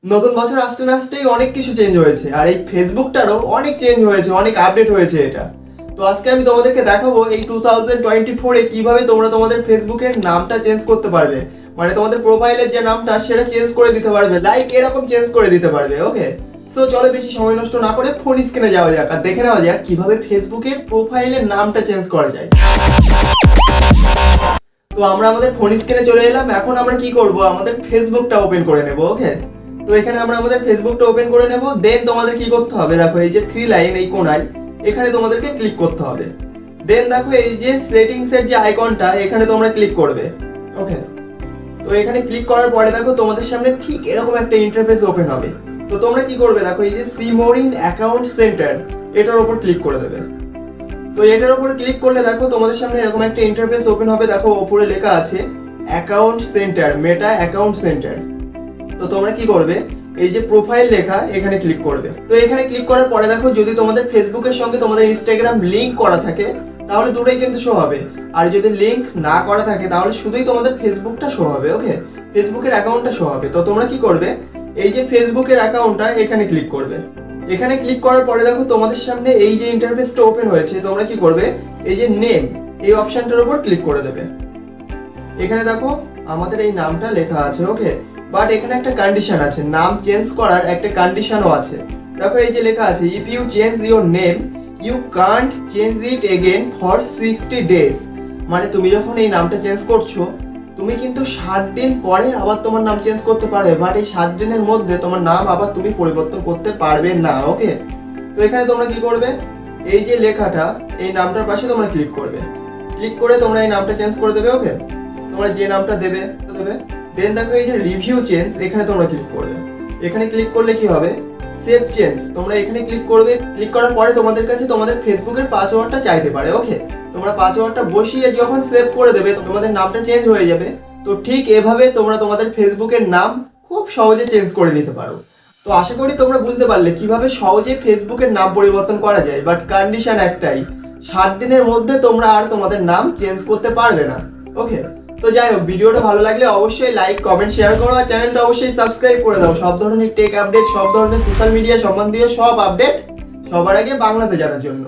নতুন বছর আসতে না আসতেই অনেক কিছু চেঞ্জ হয়েছে, আর এই ফেসবুকটারও অনেক চেঞ্জ হয়েছে, অনেক আপডেট হয়েছে এটা। তো আজকে আমি তোমাদেরকে দেখাবো এই 2024-এ কিভাবে তোমরা তোমাদের ফেসবুকের নামটা চেঞ্জ করতে পারবে। মানে তোমাদের প্রোফাইলের যে নামটা সেটা চেঞ্জ করে দিতে পারবে, লাইক এরকম চেঞ্জ করে দিতে পারবে। ওকে, সো চলো বেশি সময় নষ্ট না করে ফোন স্ক্রিনে যাওয়া যাক আর দেখে নেওয়া যাক কিভাবে ফেসবুকের প্রোফাইলের নামটা চেঞ্জ করা যায়। তো আমরা আমাদের ফোন স্ক্রিনে চলে এলাম। এখন আমরা কি করব, আমাদের ফেসবুকটা ওপেন করে নেব। ওকে, তো এখানে আমরা আমাদের ফেসবুকটা ওপেন করে নেব। দেন তোমাদের কি করতে হবে, দেখো এই যে 3 লাইন এই কোণায়, এখানে তোমাদেরকে ক্লিক করতে হবে। দেন দেখো এই যে সেটিংসের যে আইকনটা, এখানে তোমরা ক্লিক করবে। ওকে, তো এখানে ক্লিক করার পরে দেখো তোমাদের সামনে ঠিক এরকম একটা ইন্টারফেস ওপেন হবে। তো তোমরা কি করবে, দেখো এই যে see more in account centre, এটার উপর ক্লিক করে দেবে। তো এটার উপর ক্লিক করলে দেখো তোমাদের সামনে এরকম একটা ইন্টারফেস ওপেন হবে। দেখো উপরে লেখা আছে অ্যাকাউন্ট সেন্টার, মেটা অ্যাকাউন্ট সেন্টার। তো তোমরা কি করবে, এই যে প্রোফাইল লেখা এখানে ক্লিক করবে। তো এখানে ক্লিক করার পরে দেখো যদি তোমাদের ফেসবুকের সঙ্গে তোমাদের ইনস্টাগ্রাম লিংক করা থাকে তাহলে দুটোই কিন্তু শো হবে, আর যদি লিংক না করা থাকে তাহলে শুধুই তোমাদের ফেসবুকটা শো হবে। ওকে, ফেসবুকের অ্যাকাউন্টটা শো হবে। তো তোমরা কি করবে, এই যে ফেসবুকের অ্যাকাউন্টটা এখানে ক্লিক করবে। এখানে ক্লিক করার পরে দেখো তোমাদের সামনে এই যে ইন্টারফেসটা ওপেন হয়েছে। তোমরা কি করবে, এই যে নেম এই অপশনটার উপর ক্লিক করে দেবে। এখানে দেখো আমাদের এই নামটা লেখা আছে। ওকে, বাট এখানে একটা কন্ডিশন আছে, নাম চেঞ্জ করার একটা কন্ডিশনও আছে। দেখো এই যে লেখা আছে if you change your name you can't change it again for 60 days. মানে তুমি যখন এই নামটা চেঞ্জ করছো তুমি কিন্তু 7 দিন পরে আবার তোমার নাম চেঞ্জ করতে পারবে, বাট এই 7 দিনের মধ্যে তোমার নাম আবার তুমি পরিবর্তন করতে পারবে না। ওকে, তো এখানে তোমরা কি করবে, এই যে লেখাটা এই নামটার পাশে তোমরা ক্লিক করবে। ক্লিক করে তোমরা এই নামটা চেঞ্জ করে দেবে। ওকে, তোমরা যে নামটা দেবে দেবে। দেন দেখো এই যে রিভিউ চেঞ্জ, এখানে তোমরা ক্লিক করবে। এখানে ক্লিক করলে কি হবে, সেভ চেঞ্জ, তোমরা এখানে ক্লিক করবে। ক্লিক করার পরে তোমাদের কাছে তোমাদের ফেসবুকের পাসওয়ার্ডটা চাইতে পারে। ওকে, তোমরা পাসওয়ার্ডটা বসিয়ে যখন সেভ করে দেবে তোমাদের নামটা চেঞ্জ হয়ে যাবে। তো ঠিক এভাবে তোমরা তোমাদের ফেসবুকের নাম খুব সহজে চেঞ্জ করে নিতে পারো। তো আশা করি তোমরা বুঝতে পারলে কিভাবে সহজে ফেসবুকের নাম পরিবর্তন করা যায়, বাট কন্ডিশন একটাই, 7 দিনের মধ্যে তোমরা আর তোমাদের নাম চেঞ্জ করতে পারবে না। ওকে, তো যাই হোক, ভিডিওটা ভালো লাগলে অবশ্যই লাইক কমেন্ট শেয়ার করো, আর চ্যানেলটা অবশ্যই সাবস্ক্রাইব করে দাও। সব ধরনের টেক আপডেট, সব ধরনের সোশ্যাল মিডিয়া সম্বন্ধীয় সব আপডেট সবার আগে বাংলাতে জানার জন্য।